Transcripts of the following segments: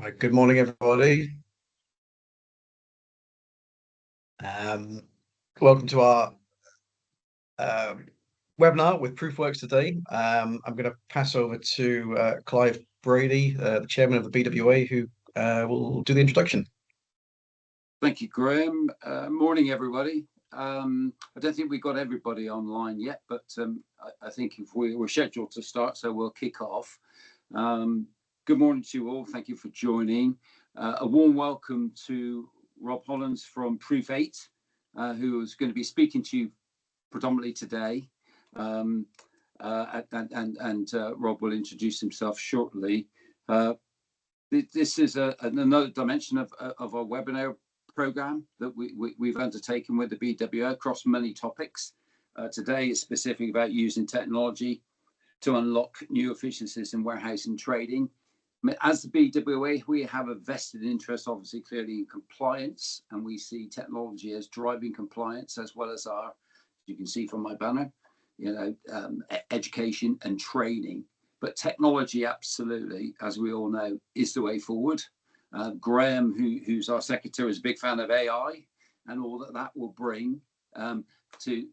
Right, good morning, everybody. Um, Welcome to our webinar with Proofworks today. I'm going to pass over to Clive Brady, the chairman of the BWA, who will do the introduction. Thank you, Graham. Morning, everybody. I don't think we've got everybody online yet, but I think if we're scheduled to start, so we'll kick off. Good morning to you all. Thank you for joining. A warm welcome to Rob Hollands from Proof 8, who is going to be speaking to you predominantly today. And Rob will introduce himself shortly. This is another dimension of our webinar program that we've undertaken with the BWA across many topics. Today is specific about using technology to unlock new efficiencies in warehousing trading. I mean, as the BWA, we have a vested interest, obviously, clearly in compliance, and we see technology as driving compliance, as well as our, you can see from my banner, education and training. But technology, absolutely, as we all know, is the way forward. Graham, who's our secretary, is a big fan of AI and all that will bring to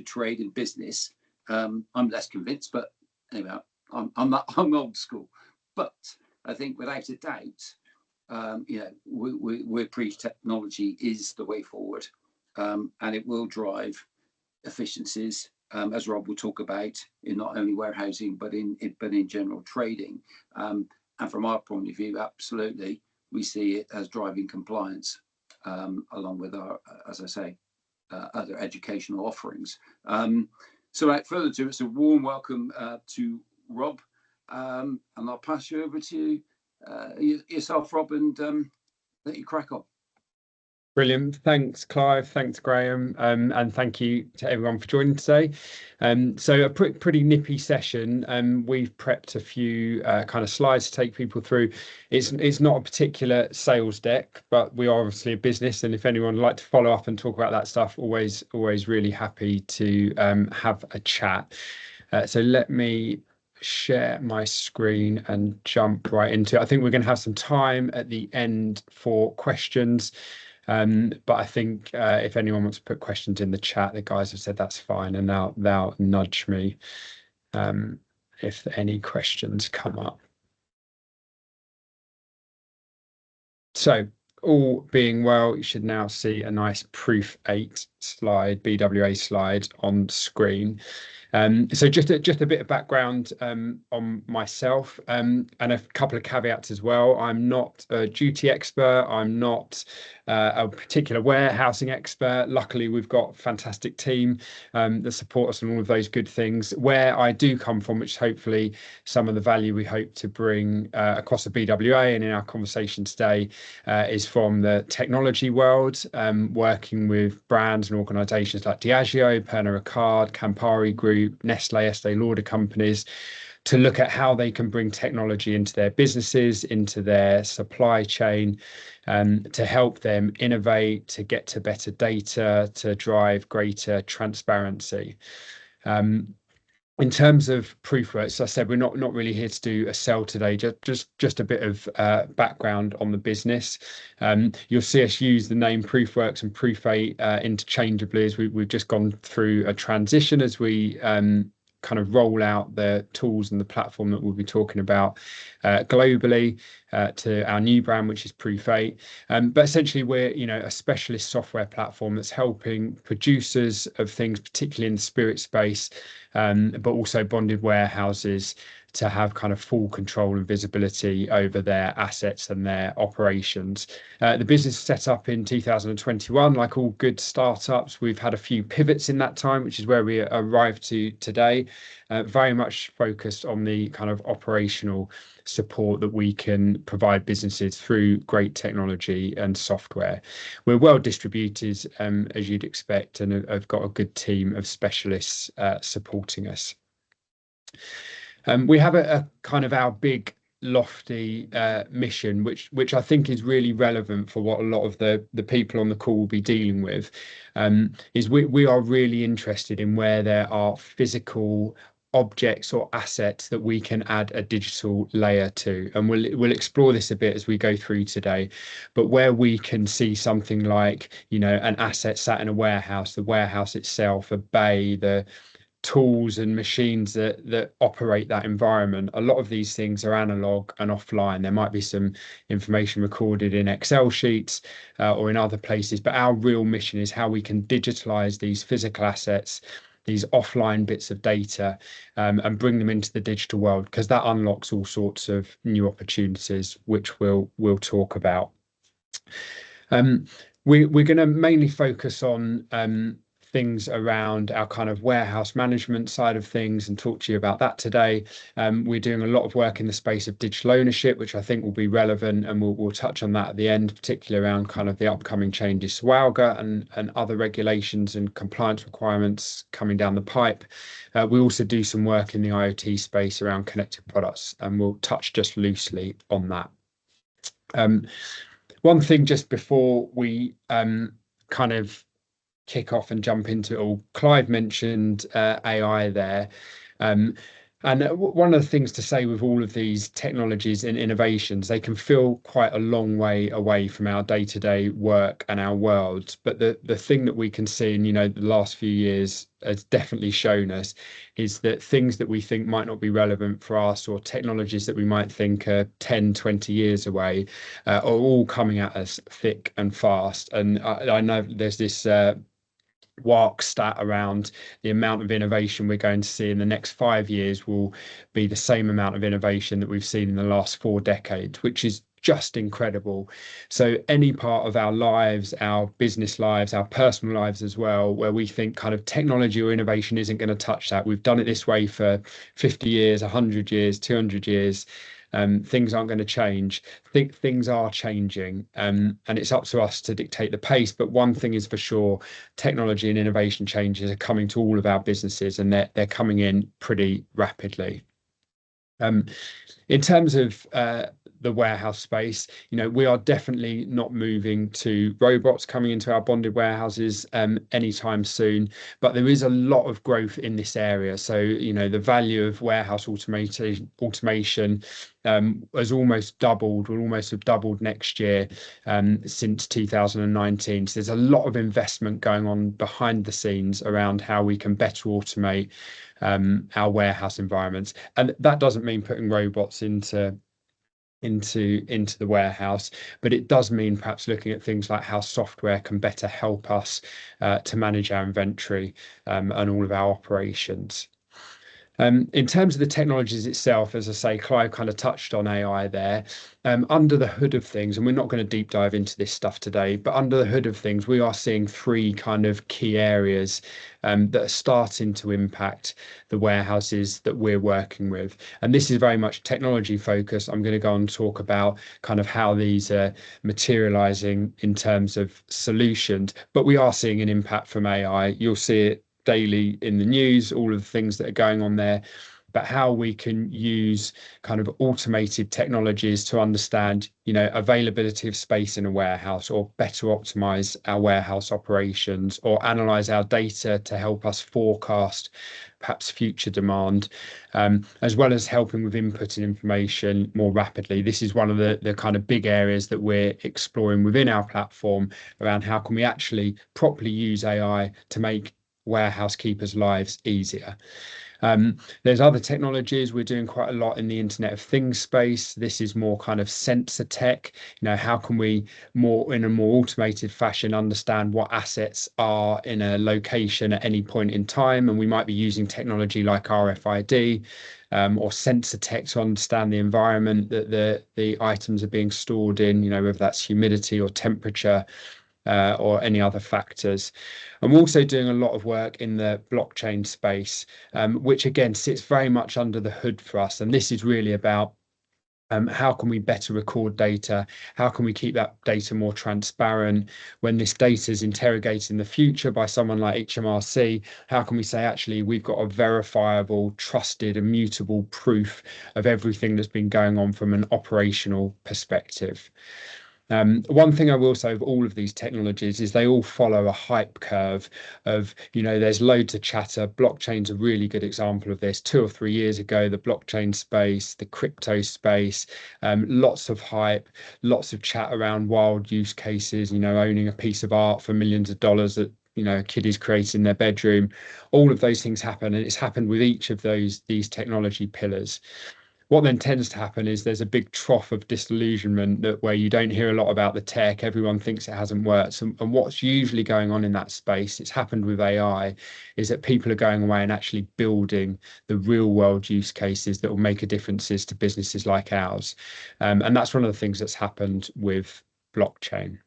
trade and business. I'm less convinced, but anyway, I'm old school. But I think without a doubt, we preach technology is the way forward, and it will drive efficiencies, as Rob will talk about, in not only warehousing but in general trading. And from our point of view, absolutely, we see it as driving compliance, along with our, as I say, other educational offerings. So without further ado, it's a warm welcome to Rob, and I'll pass you over to yourself, Rob, and let you crack on. Brilliant. Thanks, Clive. Thanks, Graham. And thank you to everyone for joining today. So a pretty nippy session. We've prepped a few kind of slides to take people through. It's not a particular sales deck, but we are obviously a business. And if anyone would like to follow up and talk about that stuff, always really happy to have a chat. So let me share my screen and jump right into it. I think we're going to have some time at the end for questions. But I think if anyone wants to put questions in the chat, the guys have said that's fine, and they'll nudge me if any questions come up. So all being well, you should now see a nice Proof 8 slide, BWA slide on screen. So just a bit of background on myself, and a couple of caveats as well. I'm not a duty expert. I'm not a particular warehousing expert. Luckily, we've got a fantastic team that support us on all of those good things. Where I do come from, which hopefully some of the value we hope to bring across the BWA and in our conversation today is from the technology world, working with brands and organisations like Diageo, Pernod Ricard, Campari Group, Nestle, Estee Lauder companies, to look at how they can bring technology into their businesses, into their supply chain, to help them innovate, to get to better data, to drive greater transparency. In terms of Proofworks, as I said, we're not really here to do a sell today, just a bit of background on the business. You'll see us use the name Proofworks and Proof 8 interchangeably, as we've just gone through a transition as we kind of roll out the tools and the platform that we'll be talking about globally to our new brand, which is Proof 8. But essentially, we're a specialist software platform that's helping producers of things, particularly in the spirit space, but also bonded warehouses, to have kind of full control and visibility over their assets and their operations. The business set up in 2021, like all good startups. We've had a few pivots in that time, which is where we arrived to today, very much focused on the kind of operational support that we can provide businesses through great technology and software. We're well distributed, as you'd expect, and have got a good team of specialists supporting us. We have a kind of our big lofty mission, which I think is really relevant for what a lot of the people on the call will be dealing with, is we are really interested in where there are physical objects or assets that we can add a digital layer to, and we'll explore this a bit as we go through today. But where we can see something like, you know, an asset sat in a warehouse, the warehouse itself, a bay, the tools and machines that operate that environment, a lot of these things are analog and offline. There might be some information recorded in Excel sheets or in other places, but our real mission is how we can digitalize these physical assets, these offline bits of data, and bring them into the digital world, because that unlocks all sorts of new opportunities, which we'll talk about. We're going to mainly focus on things around our kind of warehouse management side of things and talk to you about that today. We're doing a lot of work in the space of digital ownership, which I think will be relevant, and we'll touch on that at the end, particularly around kind of the upcoming changes to WALGA and other regulations and compliance requirements coming down the pipe. We also do some work in the IoT space around connected products, and we'll touch just loosely on that. One thing just before we kind of kick off and jump into it all, Clive mentioned AI there. And one of the things to say with all of these technologies and innovations, they can feel quite a long way away from our day-to-day work and our world. But the thing that we can see, and, you know, the last few years has definitely shown us, is that things that we think might not be relevant for us, or technologies that we might think are 10, 20 years away, are all coming at us thick and fast. And I know there's this WARC stat around the amount of innovation we're going to see in the next 5 years will be the same amount of innovation that we've seen in the last 4 decades, which is just incredible. So any part of our lives, our business lives, our personal lives as well, where we think kind of technology or innovation isn't going to touch that, we've done it this way for 50 years, 100 years, 200 years, things aren't going to change. Things are changing, and it's up to us to dictate the pace. But one thing is for sure, technology and innovation changes are coming to all of our businesses, and they're coming in pretty rapidly. In terms of the warehouse space, you know, we are definitely not moving to robots coming into our bonded warehouses anytime soon, but there is a lot of growth in this area. So, you know, the value of warehouse automation has almost doubled, will almost have doubled next year since 2019. So there's a lot of investment going on behind the scenes around how we can better automate our warehouse environments. And that doesn't mean putting robots into the warehouse, but it does mean perhaps looking at things like how software can better help us to manage our inventory and all of our operations. In terms of the technologies itself, as I say, Clive kind of touched on AI there. Under the hood of things, and we're not going to deep dive into this stuff today, but under the hood of things, we are seeing 3 kind of key areas that are starting to impact the warehouses that we're working with. And this is very much technology focused. I'm going to go and talk about kind of how these are materializing in terms of solutions, but we are seeing an impact from AI. You'll see it daily in the news, all of the things that are going on there, but how we can use kind of automated technologies to understand, you know, availability of space in a warehouse, or better optimize our warehouse operations, or analyze our data to help us forecast perhaps future demand, as well as helping with inputting information more rapidly. This is one of the kind of big areas that we're exploring within our platform around how can we actually properly use AI to make warehouse keepers' lives easier. There's other technologies. We're doing quite a lot in the Internet of Things space. This is more kind of sensor tech. You know, how can we in a more automated fashion understand what assets are in a location at any point in time? And we might be using technology like RFID or sensor tech to understand the environment that the items are being stored in, you know, whether that's humidity or temperature, or any other factors. I'm also doing a lot of work in the blockchain space, which again sits very much under the hood for us. And this is really about how can we better record data? How can we keep that data more transparent? When this data is interrogated in the future by someone like HMRC, how can we say, actually, we've got a verifiable, trusted, immutable proof of everything that's been going on from an operational perspective? One thing I will say of all of these technologies is they all follow a hype curve of, there's loads of chatter. Blockchain's a really good example of this. 2 or 3 years ago, the blockchain space, the crypto space, lots of hype, lots of chat around wild use cases, owning a piece of art for millions of dollars that a kid is creating in their bedroom. All of those things happen, and it's happened with each of these technology pillars. What then tends to happen is there's a big trough of disillusionment where you don't hear a lot about the tech. Everyone thinks it hasn't worked. And what's usually going on in that space, it's happened with AI, is that people are going away and actually building the real world use cases that will make a difference to businesses like ours. And that's one of the things that's happened with blockchain.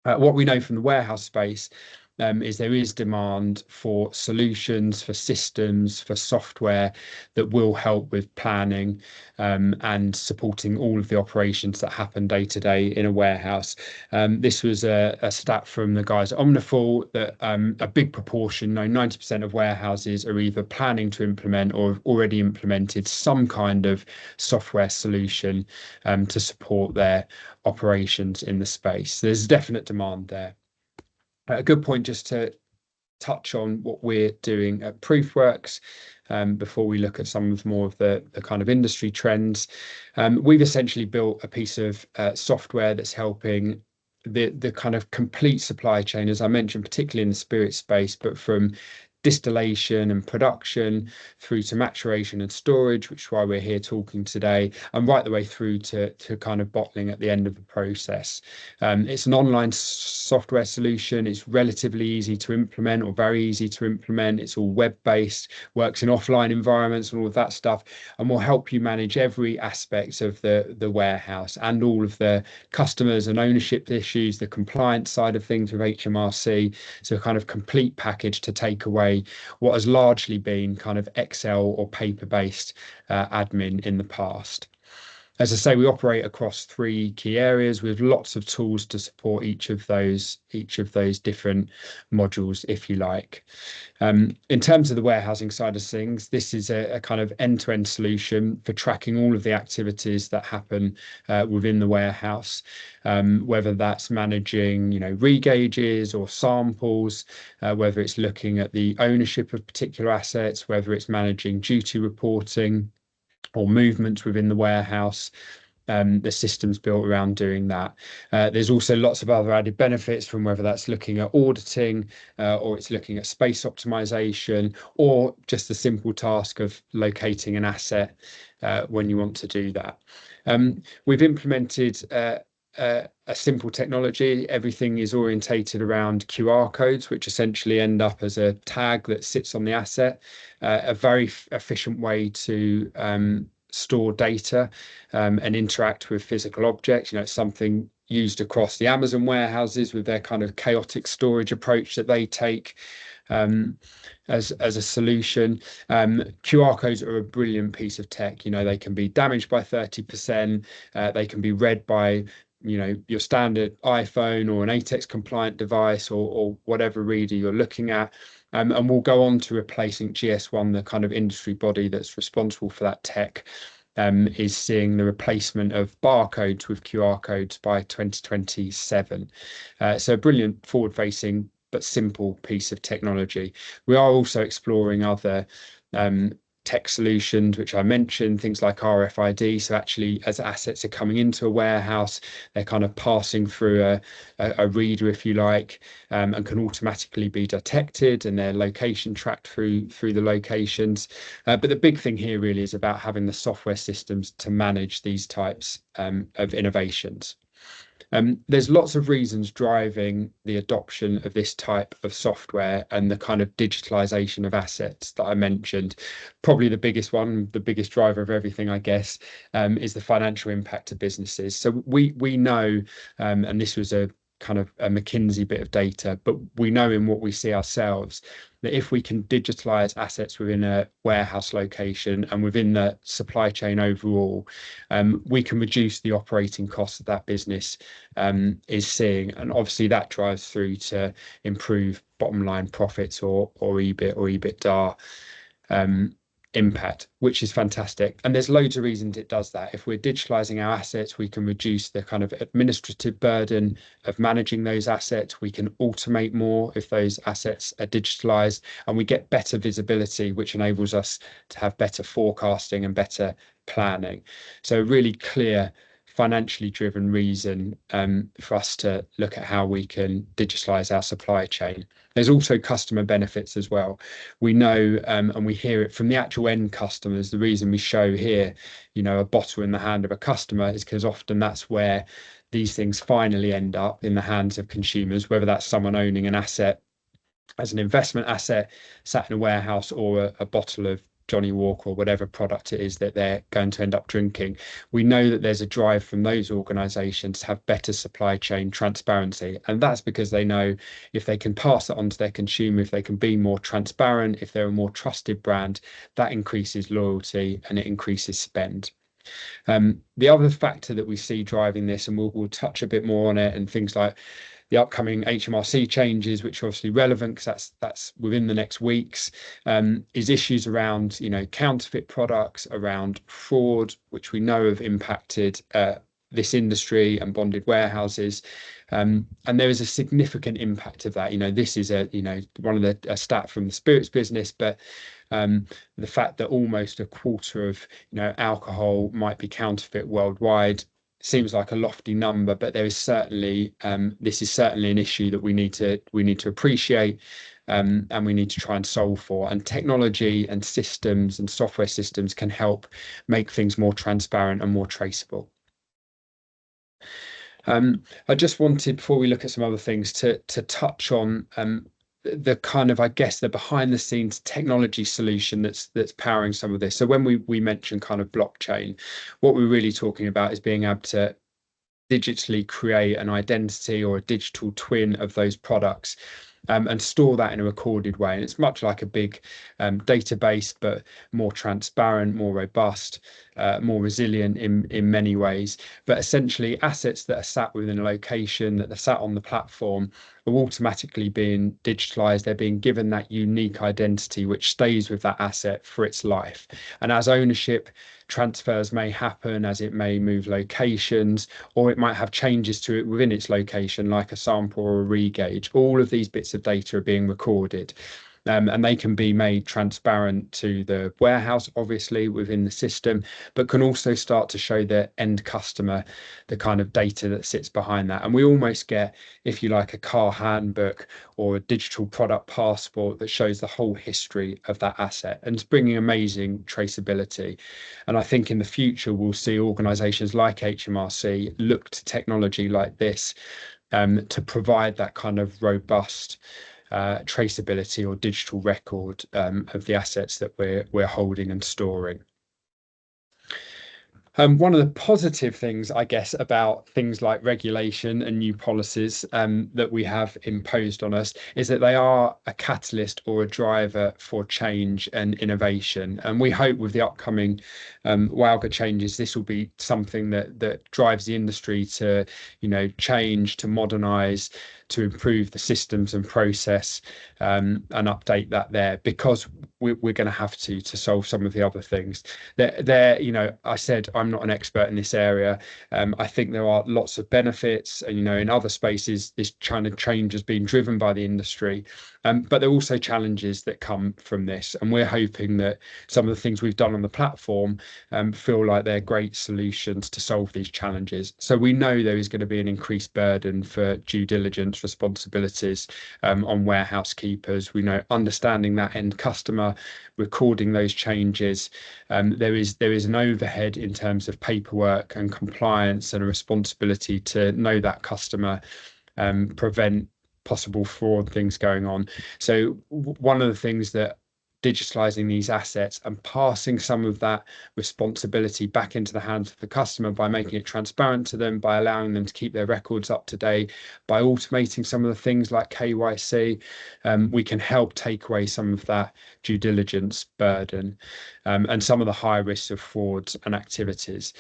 What we know from the warehouse space is there is demand for solutions, for systems, for software that will help with planning and supporting all of the operations that happen day to day in a warehouse. This was a stat from the guys at Omniful that a big proportion, 90% of warehouses are either planning to implement or have already implemented some kind of software solution to support their operations in the space. There's definite demand there. A good point just to touch on what we're doing at Proofworks before we look at some of more of the kind of industry trends. We've essentially built a piece of software that's helping the kind of complete supply chain, as I mentioned, particularly in the spirit space, but from distillation and production through to maturation and storage, which is why we're here talking today, and right the way through to kind of bottling at the end of the process. It's an online software solution. It's relatively easy to implement, or very easy to implement. It's all web-based, works in offline environments and all of that stuff, and will help you manage every aspect of the warehouse and all of the customers and ownership issues, the compliance side of things with HMRC. So a kind of complete package to take away what has largely been kind of Excel or paper-based admin in the past. As I say, we operate across 3 key areas with lots of tools to support each of those different modules, if you like. In terms of the warehousing side of things, this is a kind of end-to-end solution for tracking all of the activities that happen within the warehouse, whether that's managing, regauges or samples, whether it's looking at the ownership of particular assets, whether it's managing duty reporting or movements within the warehouse. The system's built around doing that. There's also lots of other added benefits from whether that's looking at auditing or it's looking at space optimization, or just the simple task of locating an asset when you want to do that. We've implemented a simple technology. Everything is orientated around QR codes, which essentially end up as a tag that sits on the asset. A very efficient way to store data and interact with physical objects. It's something used across the Amazon warehouses with their kind of chaotic storage approach that they take as a solution. QR codes are a brilliant piece of tech. They can be damaged by 30%. They can be read by your standard iPhone or an ATEX compliant device or whatever reader you're looking at. And we'll go on to replacing GS1, the kind of industry body that's responsible for that tech, is seeing the replacement of barcodes with QR codes by 2027. So a brilliant forward-facing but simple piece of technology. We are also exploring other tech solutions, which I mentioned, things like RFID. So actually, as assets are coming into a warehouse, they're kind of passing through a reader, if you like, and can automatically be detected and their location tracked through the locations. But the big thing here really is about having the software systems to manage these types of innovations. There's lots of reasons driving the adoption of this type of software and the kind of digitalization of assets that I mentioned. Probably the biggest one, the biggest driver of everything, I guess, is the financial impact to businesses. So we know, and this was a kind of a McKinsey bit of data, but we know in what we see ourselves that if we can digitalize assets within a warehouse location and within the supply chain overall, we can reduce the operating costs that business is seeing. And obviously that drives through to improve bottom line profits or EBIT or EBITDA. impact, which is fantastic. And there's loads of reasons it does that. If we're digitalizing our assets, we can reduce the kind of administrative burden of managing those assets. We can automate more if those assets are digitalized, and we get better visibility, which enables us to have better forecasting and better planning. So really clear, financially driven reason for us to look at how we can digitalize our supply chain. There's also customer benefits as well. We know and we hear it from the actual end customers. The reason we show here, you know, a bottle in the hand of a customer is because often that's where these things finally end up in the hands of consumers, whether that's someone owning an asset as an investment asset sat in a warehouse, or a bottle of Johnny Walker or whatever product it is that they're going to end up drinking. We know that there's a drive from those organizations to have better supply chain transparency. And that's because they know if they can pass it on to their consumer, if they can be more transparent, if they're a more trusted brand, that increases loyalty and it increases spend. The other factor that we see driving this, and we'll touch a bit more on it, and things like the upcoming HMRC changes, which are obviously relevant because that's within the next weeks, is issues around, you know, counterfeit products, around fraud, which we know have impacted this industry and bonded warehouses. And there is a significant impact of that. You know, this is one of a stat from the spirits business, but the fact that almost a quarter of, you know, alcohol might be counterfeit worldwide seems like a lofty number, but there is certainly this is certainly an issue that we need to appreciate, and we need to try and solve for. And technology and systems and software systems can help make things more transparent and more traceable. I just wanted, before we look at some other things, to touch on the kind of, I guess, the behind the scenes technology solution that's powering some of this. So when we mention kind of blockchain, what we're really talking about is being able to digitally create an identity or a digital twin of those products, and store that in a recorded way. And it's much like a big database, but more transparent, more robust, more resilient in many ways. But essentially, assets that are sat within a location, that are sat on the platform, are automatically being digitalized. They're being given that unique identity, which stays with that asset for its life. And as ownership transfers may happen, as it may move locations, or it might have changes to it within its location, like a sample or a regauge, all of these bits of data are being recorded. And they can be made transparent to the warehouse, obviously, within the system, but can also start to show the end customer the kind of data that sits behind that. And we almost get, if you like, a car handbook or a digital product passport that shows the whole history of that asset, and it's bringing amazing traceability. And I think in the future, we'll see organizations like HMRC look to technology like this to provide that kind of robust traceability or digital record of the assets that we're holding and storing. One of the positive things, I guess, about things like regulation and new policies that we have imposed on us is that they are a catalyst or a driver for change and innovation. And we hope with the upcoming WALGA changes, this will be something that drives the industry to, you know, change, to modernize, to improve the systems and process, and update that there, because we're going to have to solve some of the other things. There, you know, I said I'm not an expert in this area. I think there are lots of benefits, and, you know, in other spaces, this kind of change has been driven by the industry. But there are also challenges that come from this, and we're hoping that some of the things we've done on the platform feel like they're great solutions to solve these challenges. So we know there is going to be an increased burden for due diligence responsibilities on warehouse keepers. We know understanding that end customer, recording those changes, there is an overhead in terms of paperwork and compliance, and a responsibility to know that customer, prevent possible fraud things going on. So one of the things that digitalizing these assets and passing some of that responsibility back into the hands of the customer by making it transparent to them, by allowing them to keep their records up to date, by automating some of the things like KYC, we can help take away some of that due diligence burden, and some of the high risks of frauds and activities.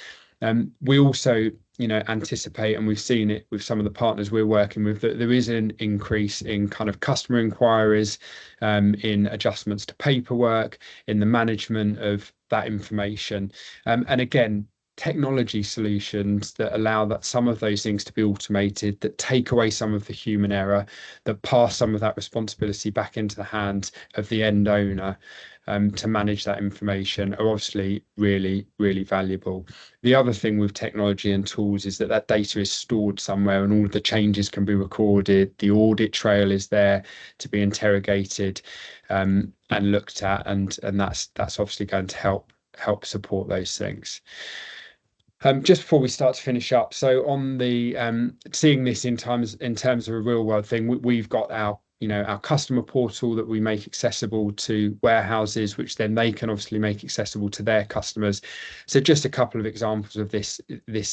We also, anticipate, and we've seen it with some of the partners we're working with, that there is an increase in kind of customer inquiries, in adjustments to paperwork, in the management of that information. And again, technology solutions that allow that some of those things to be automated, that take away some of the human error, that pass some of that responsibility back into the hands of the end owner, to manage that information, are obviously really, really valuable. The other thing with technology and tools is that that data is stored somewhere and all of the changes can be recorded. The audit trail is there to be interrogated, and looked at, and that's obviously going to help support those things. Just before we start to finish up, so on the seeing this in terms of a real world thing, we've got our customer portal that we make accessible to warehouses, which then they can obviously make accessible to their customers. So just a couple of examples of this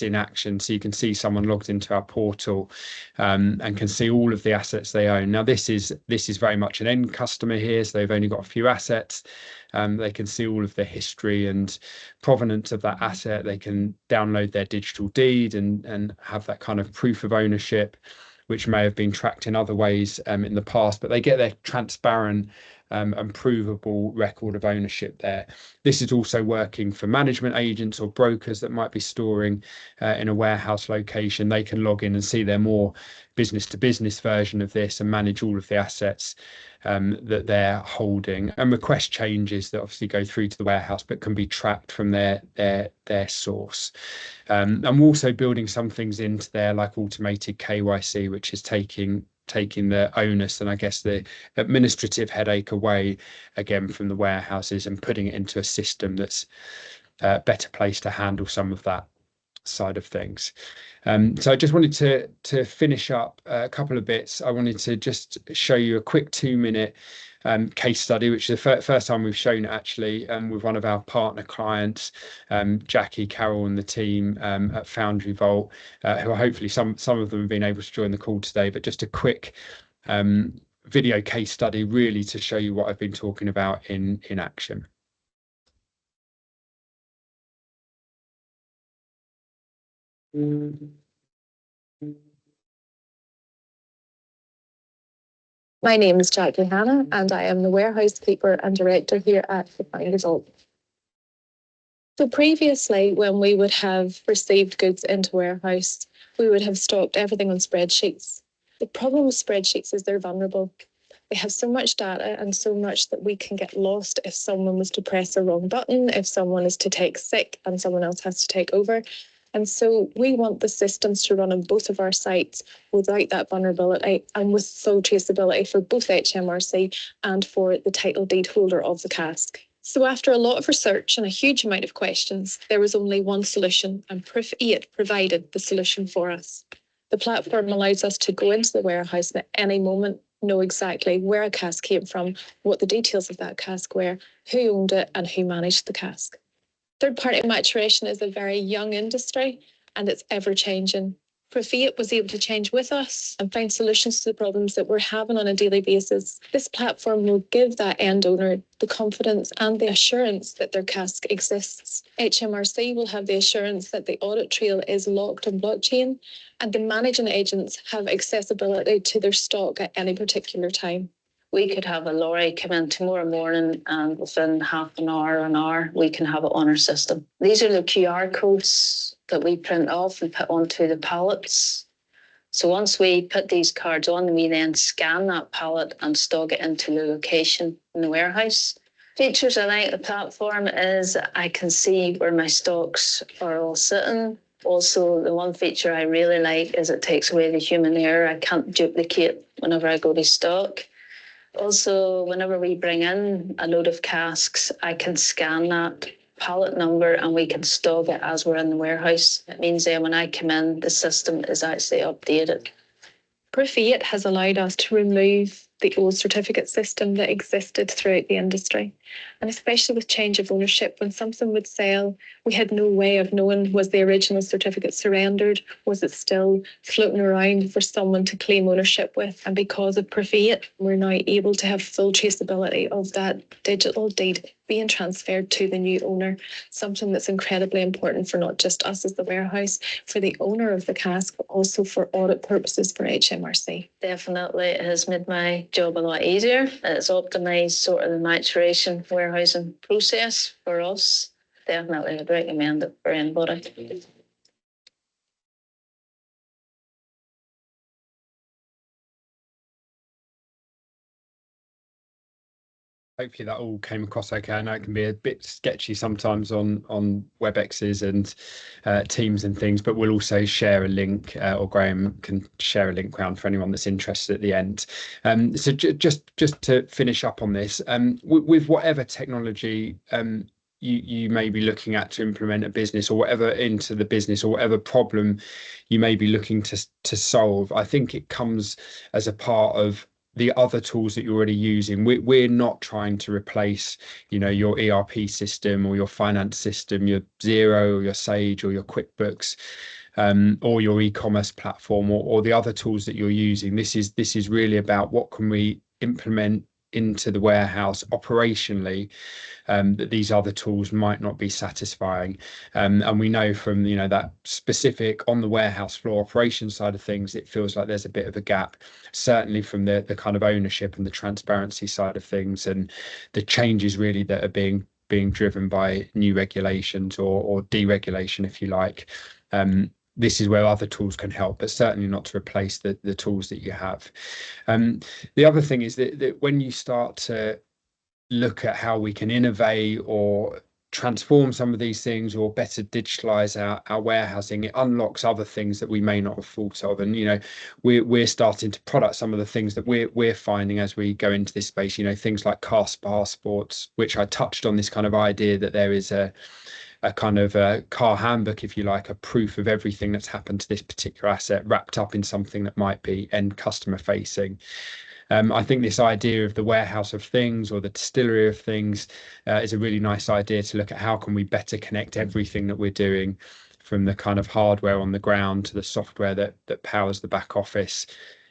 in action. So you can see someone logged into our portal, and can see all of the assets they own. Now this is very much an end customer here, so they've only got a few assets. They can see all of the history and provenance of that asset. They can download their digital deed and have that kind of proof of ownership, which may have been tracked in other ways in the past, but they get their transparent and provable record of ownership there. This is also working for management agents or brokers that might be storing in a warehouse location. They can log in and see their more business to business version of this and manage all of the assets that they're holding, and request changes that obviously go through to the warehouse but can be tracked from their source. And we're also building some things into there like automated KYC, which is taking the onus and I guess the administrative headache away again from the warehouses and putting it into a system that's better placed to handle some of that side of things. So I just wanted to finish up a couple of bits. I wanted to just show you a quick 2-minute case study, which is the first time we've shown it actually, with one of our partner clients, Jackie, Carol and the team at Foundry Vault, who are hopefully some of them have been able to join the call today, but just a quick video case study really to show you what I've been talking about in action. My name is Jackie Hannah and I am the warehouse keeper and director here at the Foundry Vault. So previously, when we would have received goods into warehouse, we would have stocked everything on spreadsheets. The problem with spreadsheets is they're vulnerable. They have so much data and so much that we can get lost if someone was to press a wrong button, if someone is to take sick and someone else has to take over. And so we want the systems to run on both of our sites without that vulnerability and with full traceability for both HMRC and for the title deed holder of the cask. So after a lot of research and a huge amount of questions, there was only one solution, and Proof 8 provided the solution for us. The platform allows us to go into the warehouse at any moment, know exactly where a cask came from, what the details of that cask were, who owned it and who managed the cask. Third-party maturation is a very young industry and it's ever-changing. Proof 8 was able to change with us and find solutions to the problems that we're having on a daily basis. This platform will give that end owner the confidence and the assurance that their cask exists. HMRC will have the assurance that the audit trail is locked on blockchain, and the managing agents have accessibility to their stock at any particular time. We could have a lorry come in tomorrow morning and within half an hour, we can have it on our system. These are the QR codes that we print off and put onto the pallets. So once we put these cards on, we then scan that pallet and stock it into the location in the warehouse. Features I like the platform is I can see where my stocks are all sitting. Also, the one feature I really like is it takes away the human error. I can't duplicate whenever I go to stock. Also, whenever we bring in a load of casks, I can scan that pallet number and we can stock it as we're in the warehouse. It means that when I come in, the system is actually updated. Proof 8 has allowed us to remove the old certificate system that existed throughout the industry. And especially with change of ownership, when something would sell, we had no way of knowing, was the original certificate surrendered? Was it still floating around for someone to claim ownership with? And because of Proof 8, we're now able to have full traceability of that digital deed being transferred to the new owner, something that's incredibly important for not just us as the warehouse, for the owner of the cask, but also for audit purposes for HMRC. Definitely, it has made my job a lot easier. It's optimised sort of the maturation warehousing process for us. Definitely would recommend it for anybody. Hopefully that all came across okay. I know it can be a bit sketchy sometimes on WebExes and Teams and things, but we'll also share a link, or Graham can share a link around for anyone that's interested at the end. So just to finish up on this, with whatever technology you may be looking at to implement a business, or whatever into the business, or whatever problem you may be looking to solve, I think it comes as a part of the other tools that you're already using. We're not trying to replace, your ERP system or your finance system, your Xero or your Sage or your QuickBooks, or your e-commerce platform, or the other tools that you're using. This is really about what can we implement into the warehouse operationally, that these other tools might not be satisfying, and we know from that specific on the warehouse floor operations side of things, it feels like there's a bit of a gap, certainly from the kind of ownership and the transparency side of things, and the changes really that are being driven by new regulations or deregulation, if you like. This is where other tools can help, but certainly not to replace the tools that you have. The other thing is that when you start to look at how we can innovate or transform some of these things, or better digitalize our warehousing, it unlocks other things that we may not have thought of. And we're starting to product some of the things that we're finding as we go into this space, things like car passports, which I touched on, this kind of idea that there is a kind of a car handbook, if you like, a proof of everything that's happened to this particular asset, wrapped up in something that might be end customer facing. I think this idea of the warehouse of things, or the distillery of things, is a really nice idea to look at how can we better connect everything that we're doing, from the kind of hardware on the ground to the software that powers the back office.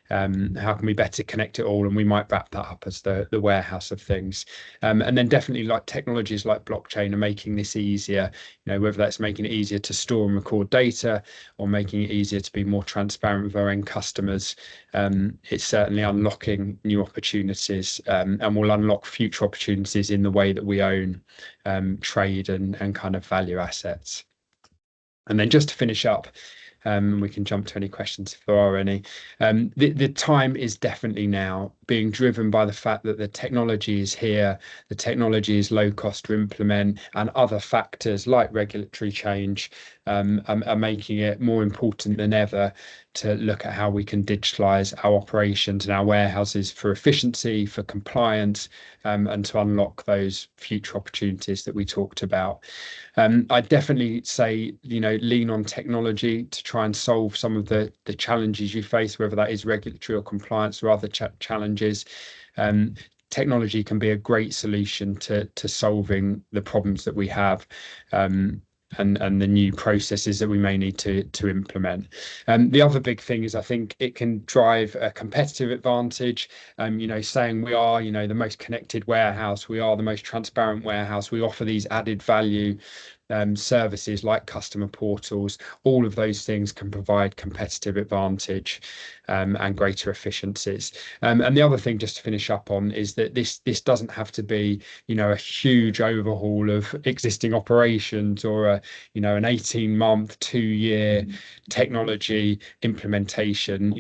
How can we better connect it all? And we might wrap that up as the warehouse of things. And then definitely, like, technologies like blockchain are making this easier, whether that's making it easier to store and record data, or making it easier to be more transparent with our end customers. It's certainly unlocking new opportunities, and will unlock future opportunities in the way that we own, trade and kind of value assets. And then just to finish up, we can jump to any questions if there are any. The time is definitely now, being driven by the fact that the technology is here, the technology is low cost to implement, and other factors like regulatory change are making it more important than ever to look at how we can digitalize our operations and our warehouses for efficiency, for compliance, and to unlock those future opportunities that we talked about. I'd definitely say, lean on technology to try and solve some of the challenges you face, whether that is regulatory or compliance or other challenges. Technology can be a great solution to solving the problems that we have, and the new processes that we may need to implement. The other big thing is, I think it can drive a competitive advantage. Saying we are, the most connected warehouse, we are the most transparent warehouse, we offer these added value services like customer portals. All of those things can provide competitive advantage, and greater efficiencies. And the other thing, just to finish up on, is that this doesn't have to be, a huge overhaul of existing operations, or an 18-month, 2-year technology implementation.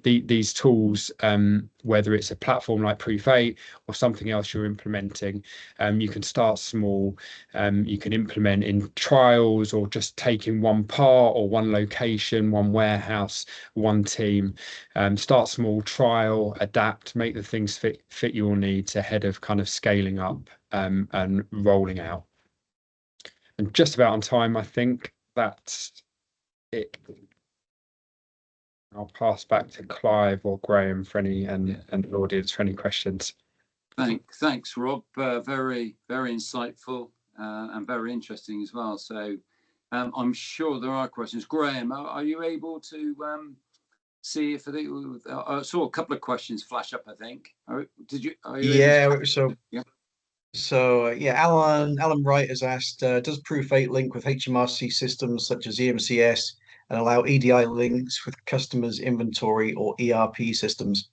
These tools, whether it's a platform like Proof 8 or something else you're implementing, you can start small. You can implement in trials, or just taking one part or one location, one warehouse, one team. Start small, trial, adapt, make the things fit your needs ahead of kind of scaling up, and rolling out. And just about on time, I think that's it. I'll pass back to Clive or Graham for any and the audience for any questions. Thanks, Rob. Very insightful and very interesting as well. So I'm sure there are questions. Graham, are you able to see if I saw a couple of questions flash up? I think. Did you? Are you able to... Yeah. So yeah, Alan Wright has asked, does Proof 8 link with HMRC systems such as EMCS and allow EDI links with customers' inventory or ERP systems?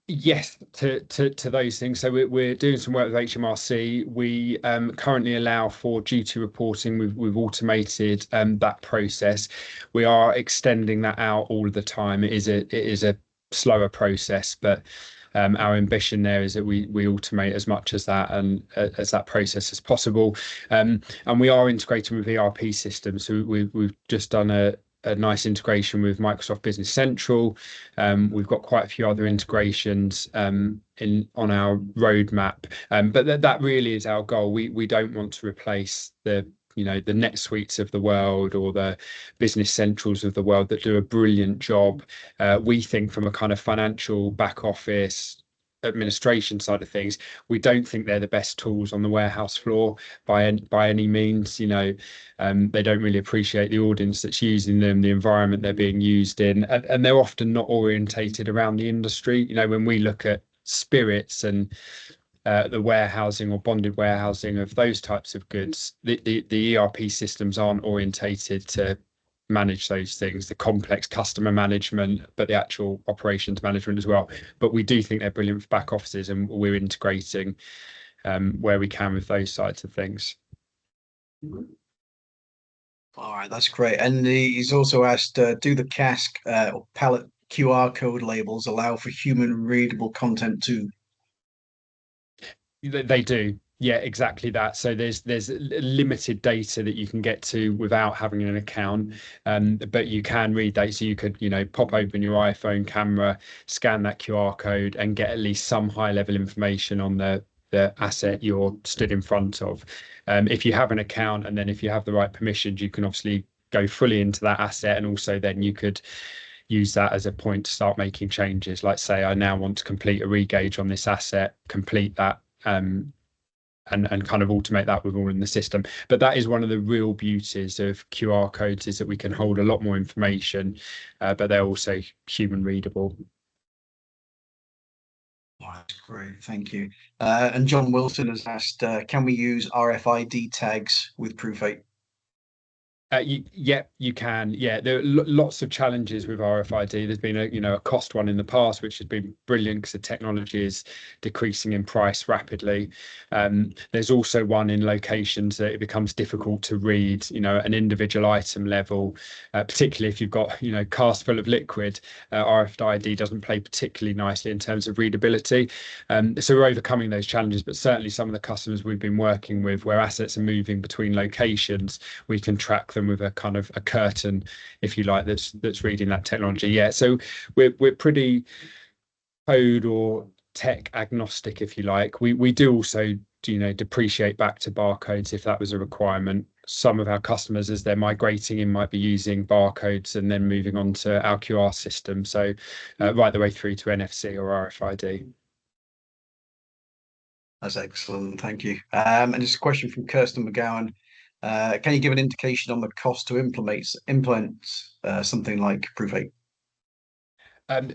Yes, to those things. So we're doing some work with HMRC. We currently allow for duty reporting. We've automated that process. We are extending that out all the time. It is a slower process, but our ambition there is that we automate as much as that and as that process as possible. And we are integrating with ERP systems. So we've just done a nice integration with Microsoft Business Central. We've got quite a few other integrations on our roadmap, but that really is our goal. We don't want to replace the NetSuites of the world or the Business Centrals of the world that do a brilliant job. We think from a kind of financial back office administration side of things, we don't think they're the best tools on the warehouse floor by any means. They don't really appreciate the audience that's using them, the environment they're being used in, and they're often not orientated around the industry. When we look at spirits and the warehousing or bonded warehousing of those types of goods, the ERP systems aren't orientated to manage those things, the complex customer management, but the actual operations management as well. But we do think they're brilliant for back offices, and we're integrating where we can with those sides of things. All right, that's great. And he's also asked, do the cask or pallet QR code labels allow for human readable content too? They do. Yeah, exactly that. So there's limited data that you can get to without having an account, but you can read data. So you could, pop open your iPhone camera, scan that QR code, and get at least some high level information on the asset you're stood in front of. If you have an account, and then if you have the right permissions, you can obviously go fully into that asset, and also then you could use that as a point to start making changes. Like, say, I now want to complete a regauge on this asset, complete that. And kind of automate that with all in the system. But that is one of the real beauties of QR codes, is that we can hold a lot more information, but they're also human readable. Oh, that's great, thank you. And John Wilson has asked, can we use RFID tags with Proof 8? Yeah, you can. Yeah, there are lots of challenges with RFID. There's been a cost one in the past, which has been brilliant because the technology is decreasing in price rapidly. There's also one in locations that it becomes difficult to read, an individual item level, particularly if you've got, cars full of liquid. RFID doesn't play particularly nicely in terms of readability. So we're overcoming those challenges, but certainly some of the customers we've been working with, where assets are moving between locations, we can track them with a kind of a curtain, if you like, that's reading that technology. Yeah, so we're pretty code or tech agnostic, if you like. We do also depreciate back to barcodes if that was a requirement. Some of our customers, as they're migrating in, might be using barcodes and then moving on to our QR system, so right the way through to NFC or RFID. That's excellent, thank you. And just a question from Kirsten McGowan. Can you give an indication on the cost to implement something like Proof 8?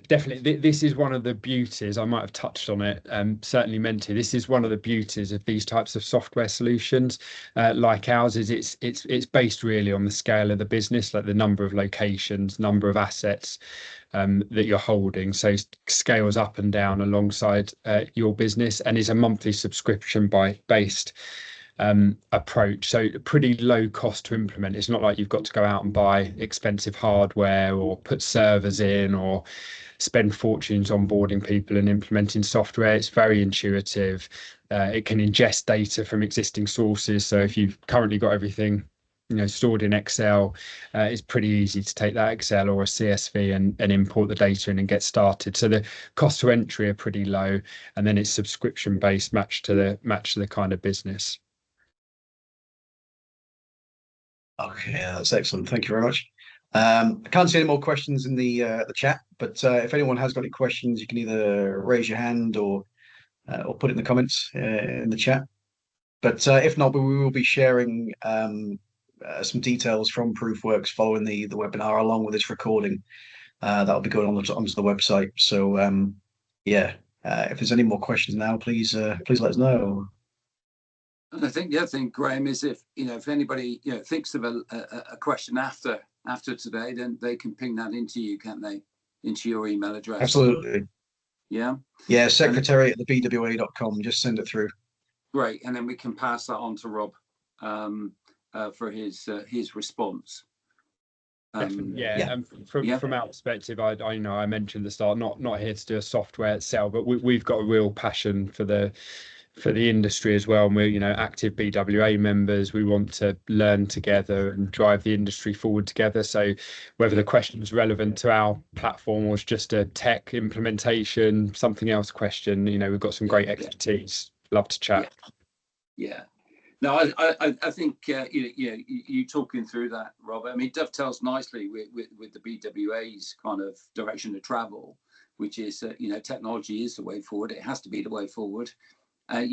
Definitely, this is one of the beauties. I might have touched on it, certainly meant to. This is one of the beauties of these types of software solutions, like ours. Is it's based really on the scale of the business, like the number of locations, number of assets that you're holding. So scales up and down alongside your business, and is a monthly subscription based approach, so pretty low cost to implement. It's not like you've got to go out and buy expensive hardware or put servers in or spend fortunes onboarding people and implementing software. It's very intuitive. It can ingest data from existing sources, so if you've currently got everything stored in Excel, it's pretty easy to take that Excel or a CSV and import the data in and get started. So the cost to entry are pretty low, and then it's subscription based, matched to the kind of business. Okay, that's excellent. Thank you very much. I can't see any more questions in the chat, but if anyone has got any questions, you can either raise your hand or put it in the comments in the chat. But if not, we will be sharing some details from ProofWorks following the webinar, along with this recording. That'll be going onto the website. So yeah, if there's any more questions now, please let us know. And I think the other thing, Graham, is if anybody thinks of a question after today, then they can ping that into you, can't they? Into your email address. Absolutely. Yeah. Yeah, secretary at the BWA.com. Just send it through. Great, and then we can pass that on to Rob for his response. Definitely, yeah. And from our perspective, I know I mentioned at the start, not here to do a software sell, but we've got a real passion for the industry as well, and we're active BWA members. We want to learn together and drive the industry forward together. So whether the question is relevant to our platform or it's just a tech implementation, something else question, we've got some great expertise. Love to chat. Yeah. No, I think you talking through that, Rob. I mean, dovetails nicely with the BWA's kind of direction of travel, which is technology is the way forward. It has to be the way forward. And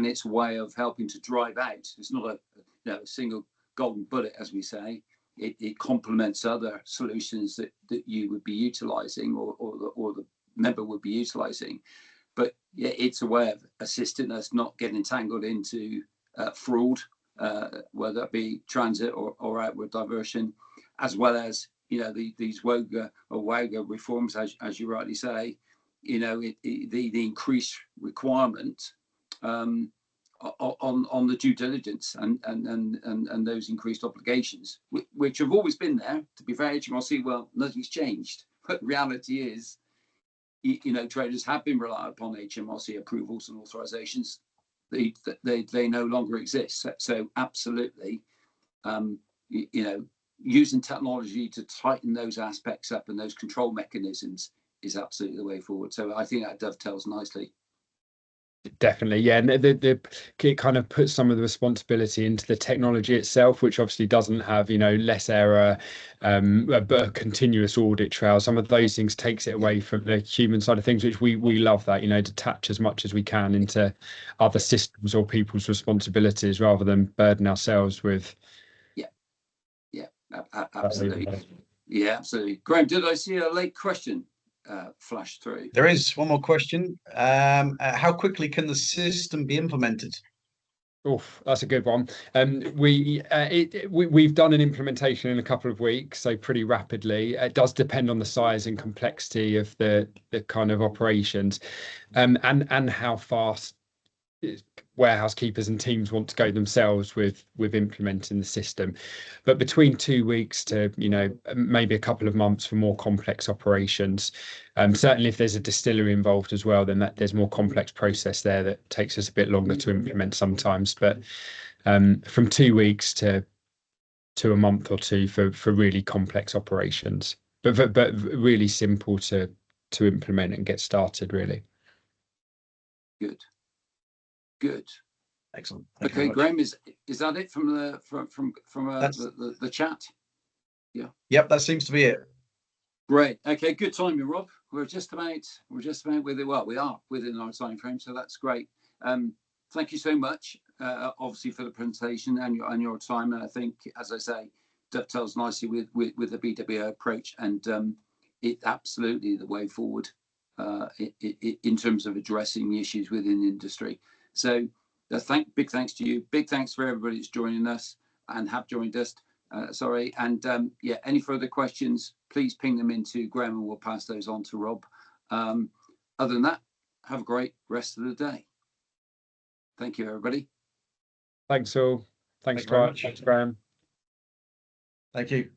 it's a way of helping to drive out. It's not a single golden bullet, as we say. It complements other solutions that you would be utilising or the member would be utilising. But yeah, it's a way of assisting us not getting tangled into fraud, whether it be transit or outward diversion, as well as these WOGA or WOGA reforms, as you rightly say. The increased requirement on the due diligence and those increased obligations, which have always been there. To be fair, HMRC, well, nothing's changed. But the reality is, traders have been reliant upon HMRC approvals and authorizations. They no longer exist. So absolutely, using technology to tighten those aspects up and those control mechanisms is absolutely the way forward. So I think that dovetails nicely. Definitely, yeah, and it kind of puts some of the responsibility into the technology itself, which obviously doesn't have less error, but a continuous audit trail. Some of those things takes it away from the human side of things, which we love that, detach as much as we can into other systems or people's responsibilities rather than burden ourselves with. Yeah, absolutely. Yeah, absolutely. Graham, did I see a late question flash through? There is one more question. How quickly can the system be implemented? Oh, that's a good one. We've done an implementation in a couple of weeks, so pretty rapidly. It does depend on the size and complexity of the kind of operations, and how fast warehouse keepers and teams want to go themselves with implementing the system. But between 2 weeks to maybe a couple of months for more complex operations. Certainly if there's a distillery involved as well, then there's more complex process there that takes us a bit longer to implement sometimes. But from 2 weeks to a month or two for really complex operations, but really simple to implement and get started, really. Good. Excellent. Okay, Graham, is that it from the chat? Yeah. Yep, that seems to be it. Great. Okay, good timing, Rob. We're just about with it. Well, we are within our time frame, so that's great. Thank you so much, obviously, for the presentation and your time. And I think, as I say, dovetails nicely with the BWA approach, and it absolutely the way forward in terms of addressing the issues within the industry. So big thanks to you. Big thanks for everybody that's joining us and have joined us. And yeah, any further questions, please ping them into Graham and we'll pass those on to Rob. Other than that, have a great rest of the day. Thank you, everybody. Thanks all. Thanks, Graham. Thank you.